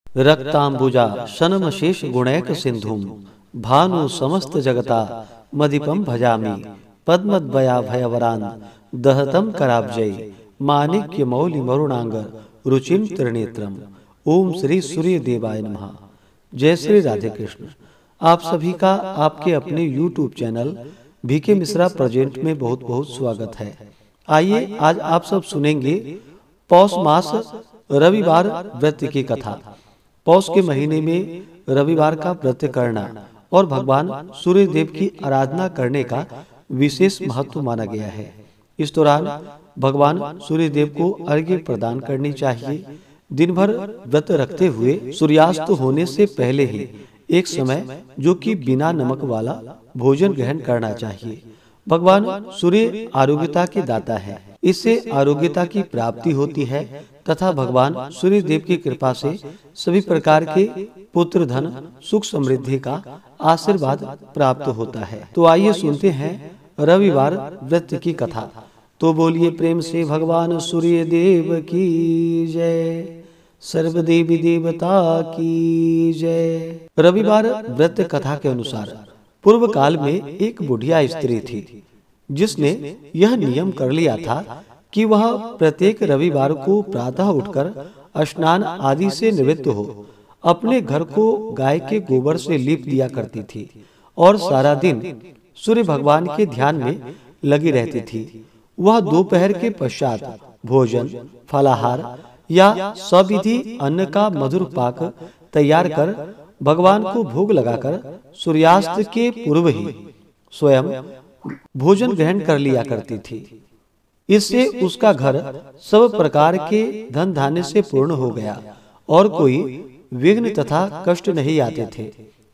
रक्तांबुजा शनमशेष गुणैक सिंधुम भानु समस्त जगता मदिपम भजामि पद्मद्वया भयवरान दहतम कराब्जय माणिक्य मौलि मरुणांगर रुचिम त्रिनेत्रम। ओम श्री सूर्य देवाय नमः। जय श्री राधे कृष्ण। आप सभी का आपके अपने YouTube channel BK Mishra present में बहुत बहुत स्वागत है। आइए आज आप सब सुनेंगे पौष मास रविवार व्रत की कथा। पौष के महीने में रविवार का व्रत करना और भगवान सूर्य देव की आराधना करने का विशेष महत्व माना गया है। इस दौरान भगवान सूर्य देव को अर्घ्य प्रदान करनी चाहिए। दिन भर व्रत रखते हुए सूर्यास्त होने से पहले ही एक समय जो कि बिना नमक वाला भोजन ग्रहण करना चाहिए। भगवान सूर्य आरोग्यता के दाता है, इससे आरोग्यता की प्राप्ति होती है तथा भगवान सूर्य देव की कृपा से सभी प्रकार के पुत्र धन सुख समृद्धि का आशीर्वाद प्राप्त होता है। तो आइए सुनते हैं रविवार व्रत की कथा। तो बोलिए प्रेम से भगवान सूर्य देव की जय, सर्वदेवी देवता की जय। रविवार व्रत कथा के अनुसार पूर्व काल में एक बुढ़िया स्त्री थी जिसने यह नियम कर लिया था कि वह प्रत्येक रविवार को प्रातः उठकर स्नान आदि से निवृत्त हो अपने घर को गाय के गोबर से लीप दिया करती थी और सारा दिन सूर्य भगवान के ध्यान में लगी रहती थी। वह दोपहर के पश्चात भोजन फलाहार या सविधि अन्न का मधुर पाक तैयार कर भगवान को भोग लगाकर सूर्यास्त के पूर्व ही स्वयं भोजन ग्रहण कर लिया करती थी। इससे उसका घर सब प्रकार के धन धान्य से पूर्ण हो गया और कोई विघ्न तथा कष्ट नहीं आते थे।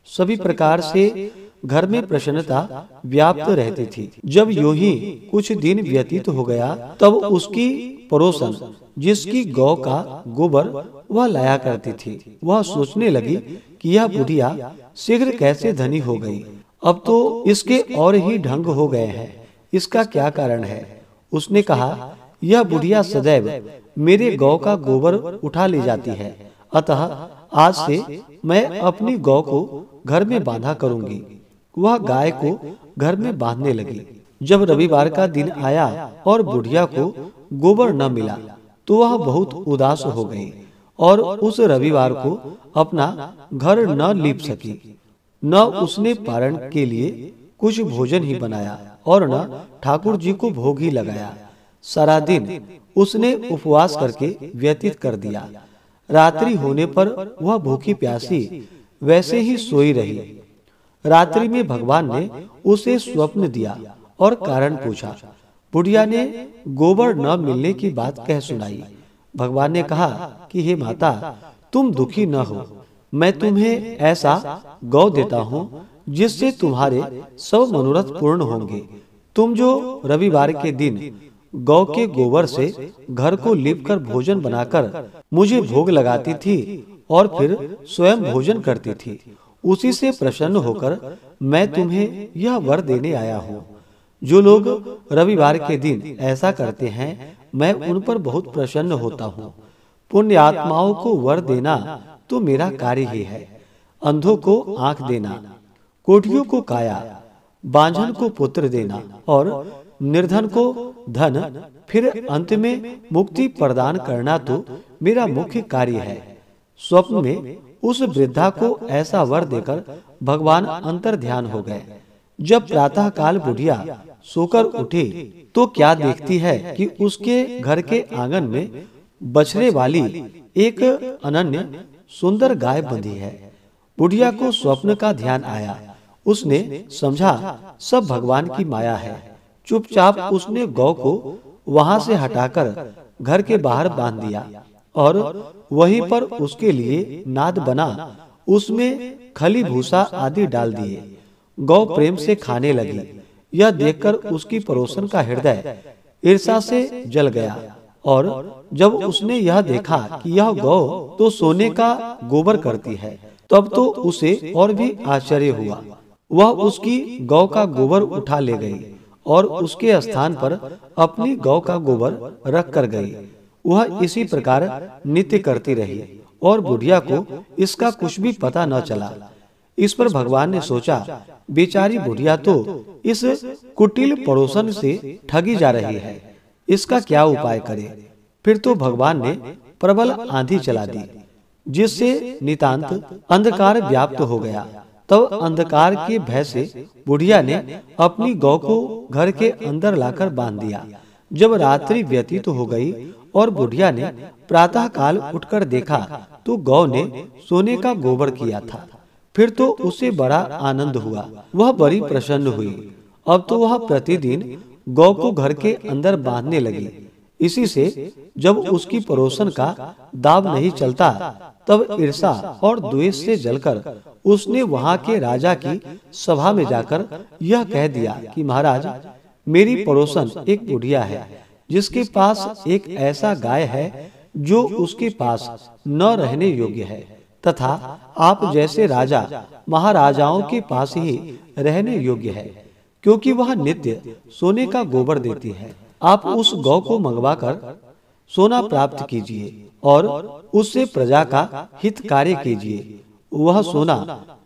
सभी प्रकार से घर में प्रसन्नता व्याप्त रहती थी। जब यूं ही कुछ दिन व्यतीत हो गया तब उसकी पड़ोसन जिसकी गौ का गोबर वह लाया करती थी, वह सोचने लगी कि यह बुढ़िया शीघ्र कैसे धनी हो गई। अब तो इसके और ही ढंग हो गए हैं, इसका क्या कारण है। उसने कहा, यह बुढ़िया सदैव मेरे गौ का गोबर उठा ले जाती है, अतः आज से मैं अपनी गौ को घर में बांधा करूंगी। वह गाय को घर में बांधने लगी। जब रविवार का दिन आया और बुढ़िया को गोबर न मिला तो वह बहुत उदास हो गई और उस रविवार को अपना घर न लीप सकी। न उसने पारण के लिए कुछ भोजन ही बनाया और न ठाकुर जी को भोग ही लगाया। सारा दिन उसने उपवास करके व्यतीत कर दिया। रात्रि होने पर वह भूखी प्यासी वैसे ही सोई रही। रात्रि में भगवान ने उसे स्वप्न दिया और कारण पूछा। बुढ़िया ने गोबर न मिलने की बात कह सुनाई। भगवान ने कहा कि हे माता, तुम दुखी न हो, मैं तुम्हें ऐसा गौ देता हूँ जिससे तुम्हारे सब मनोरथ पूर्ण होंगे। तुम जो रविवार के दिन गौ के गोबर से घर को लीपकर भोजन बनाकर मुझे भोग लगाती थी और फिर स्वयं भोजन करती थी, उसी से प्रसन्न होकर मैं तुम्हें यह वर देने आया हूँ। जो लोग रविवार के दिन ऐसा करते हैं मैं उन पर बहुत प्रसन्न होता हूँ। पुण्य आत्माओं को वर देना तो मेरा कार्य ही है। अंधों को आंख देना, कोढ़ियों को काया, बांझन को पुत्र देना और निर्धन को धन, फिर अंत में मुक्ति प्रदान करना तो मेरा मुख्य कार्य है। स्वप्न में उस वृद्धा को ऐसा वर देकर भगवान अंतर ध्यान हो गए। जब प्रातः काल बुढ़िया सोकर उठी तो क्या देखती है कि उसके घर के आंगन में बछड़े वाली एक अनन्य सुंदर गाय बंधी है। बुढ़िया को स्वप्न का ध्यान आया। उसने समझा सब भगवान की माया है। चुपचाप उसने गौ को वहां से हटाकर घर के बाहर बांध दिया और वहीं पर उसके लिए नाद बना उसमें खली भूसा आदि डाल दिए। गौ प्रेम से खाने लगी। यह देखकर उसकी पड़ोसन का हृदय ईर्ष्या से जल गया और जब उसने यह देखा कि यह गौ तो सोने का गोबर करती है तब तो उसे और भी आश्चर्य हुआ। वह उसकी गौ का गोबर उठा ले गई और उसके स्थान पर अपनी गौ का गोबर रख कर गई। वह इसी प्रकार नित्य करती रही और बुढ़िया को इसका कुछ भी पता न चला। इस पर भगवान ने सोचा, बेचारी बुढ़िया तो इस कुटिल पड़ोसन से ठगी जा रही है, इसका क्या उपाय करे। फिर तो भगवान ने प्रबल आंधी चला दी, जिससे नितांत अंधकार व्याप्त हो गया। तब अंधकार के भय से बुढ़िया ने अपनी गौ को घर के अंदर लाकर बांध दिया। जब रात्रि व्यतीत हो गई और बुढ़िया ने प्रातः काल उठकर देखा तो गौ ने सोने का गोबर किया था। फिर तो उसे बड़ा आनंद हुआ, वह बड़ी प्रसन्न हुई। अब तो वह प्रतिदिन गौ को घर के अंदर बांधने लगी। इसी से जब उसकी पड़ोसन का दाव नहीं चलता, तब ईर्षा और द्वेष से जलकर उसने वहां के राजा की सभा में जाकर यह कह दिया कि महाराज, मेरी पड़ोसन एक बुढ़िया है, जिसके पास एक ऐसा गाय है जो उसके पास न रहने योग्य है, तथा आप जैसे राजा महाराजाओं के पास ही रहने योग्य है, क्योंकि वह नित्य सोने का गोबर देती है। आप उस गौ को मंगवाकर सोना प्राप्त कीजिए और उससे प्रजा का हित कार्य कीजिए। वह सोना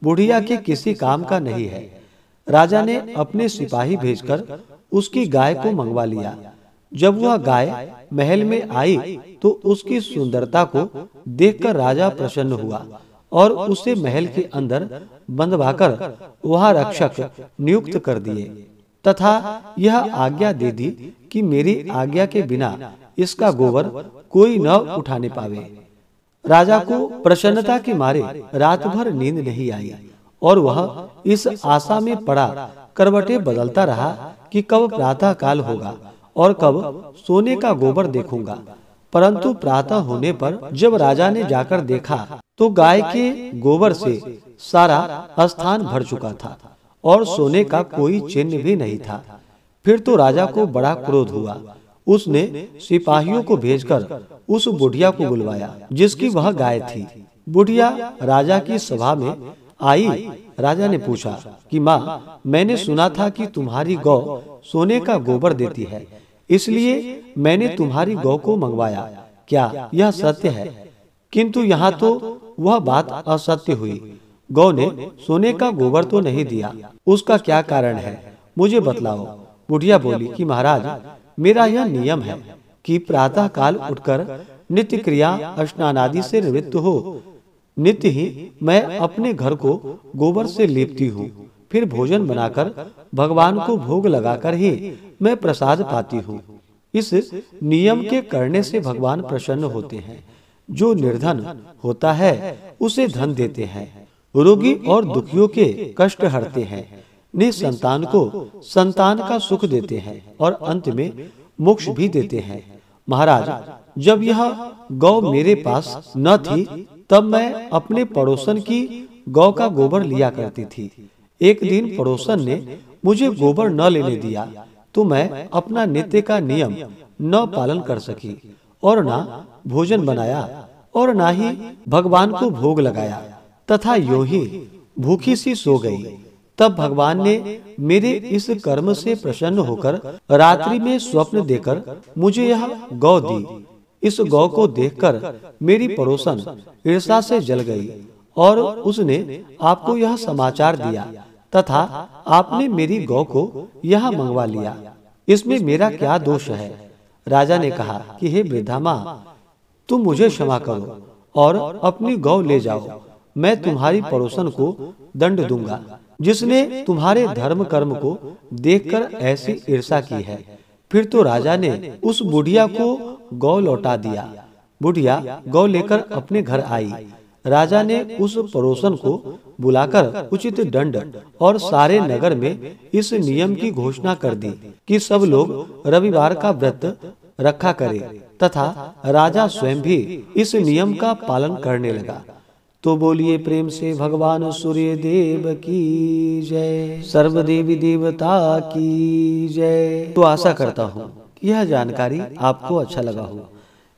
बुढ़िया के किसी काम का नहीं है। राजा ने अपने सिपाही भेजकर उसकी गाय को मंगवा लिया। जब वह गाय महल में आई तो उसकी सुंदरता को देखकर राजा प्रसन्न हुआ और उसे महल के अंदर बंधवाकर वहां रक्षक नियुक्त कर दिए, तथा यह आज्ञा दे दी कि मेरी आज्ञा के बिना इसका गोबर कोई न उठाने पावे। राजा को प्रसन्नता के मारे रात भर नींद नहीं आई और वह इस आशा में पड़ा करवटें बदलता रहा कि कब प्रातः काल होगा और कब सोने का गोबर देखूंगा। परंतु प्रातः होने पर जब राजा ने जाकर देखा तो गाय के गोबर से सारा स्थान भर चुका था और सोने का कोई चिन्ह भी नहीं था। फिर तो राजा को बड़ा क्रोध हुआ। उसने सिपाहियों को भेजकर उस बुढ़िया को बुलवाया, जिसकी वह गाय थी। बुढ़िया राजा की सभा में आई। राजा ने पूछा कि माँ, मैंने सुना था कि तुम्हारी गौ सोने का गोबर देती है, इसलिए मैंने तुम्हारी गौ को मंगवाया। क्या यह सत्य है? किंतु यहाँ तो वह बात असत्य हुई। गौ ने सोने का गोबर तो नहीं दिया, उसका क्या कारण है, मुझे बतलाओ। बुढ़िया बोली कि महाराज, मेरा यह नियम है कि प्रातः काल उठकर नित्य क्रिया स्नान आदि से निवृत्त हो नित्य ही मैं अपने घर को गोबर से लीपती हूँ। फिर भोजन बनाकर भगवान को भोग लगाकर ही मैं प्रसाद पाती हूँ। इस नियम के करने से भगवान प्रसन्न होते हैं। जो निर्धन होता है उसे धन देते हैं, रोगी और दुखियों के कष्ट हरते हैं, निसंतान को संतान का सुख देते हैं और अंत में मोक्ष भी देते हैं। महाराज, जब यह गौ मेरे पास न थी तब मैं अपने पड़ोसन की गौ का गोबर लिया करती थी। एक दिन पड़ोसन ने मुझे गोबर न लेने दिया तो मैं अपना नित्य का नियम न पालन कर सकी और ना भोजन बनाया और ना ही भगवान को भोग लगाया, तथा यूं ही भूखी सी सो गई। तब भगवान ने मेरे इस कर्म से प्रसन्न होकर रात्रि में स्वप्न देकर मुझे यह गौ दी। इस गौ को देखकर मेरी पड़ोसन ईर्षा से जल गई और उसने आपको यह समाचार दिया तथा आपने मेरी गौ को यहाँ मंगवा लिया। इसमें मेरा क्या दोष है? राजा ने कहा कि हे वृद्धा माँ, तुम मुझे क्षमा करो और अपनी गौ ले जाओ। मैं तुम्हारी पड़ोसन को दंड दूंगा, जिसने तुम्हारे धर्म कर्म को देखकर ऐसी ईर्षा की है। फिर तो राजा ने उस बुढ़िया को गौ लौटा दिया। बुढ़िया गौ लेकर अपने घर आई। राजा ने उस पड़ोसन को बुलाकर उचित दंड और सारे नगर में इस नियम की घोषणा कर दी कि सब लोग रविवार का व्रत रखा करें, तथा राजा स्वयं भी इस नियम का पालन करने लगा। तो बोलिए प्रेम से भगवान सूर्य देव की जय, सर्व देवी देवता की जय। तो आशा करता हूँ कि यह जानकारी आपको अच्छा लगा हो।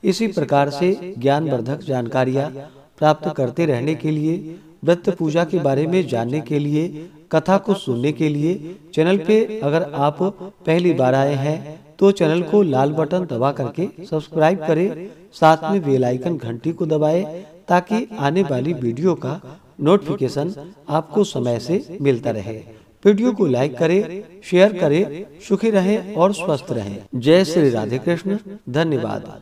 इसी प्रकार से ज्ञानवर्धक जानकारियाँ प्राप्त करते रहने के लिए, व्रत पूजा के बारे में जानने के लिए, कथा को सुनने के लिए चैनल पे अगर आप पहली बार आए हैं तो चैनल को लाल बटन दबा करके सब्सक्राइब करें, साथ में बेल आइकन घंटी को दबाएं ताकि आने वाली वीडियो का नोटिफिकेशन आपको समय से मिलता रहे। वीडियो को लाइक करें, शेयर करें। सुखी रहें और स्वस्थ रहें। जय श्री राधे कृष्ण। धन्यवाद।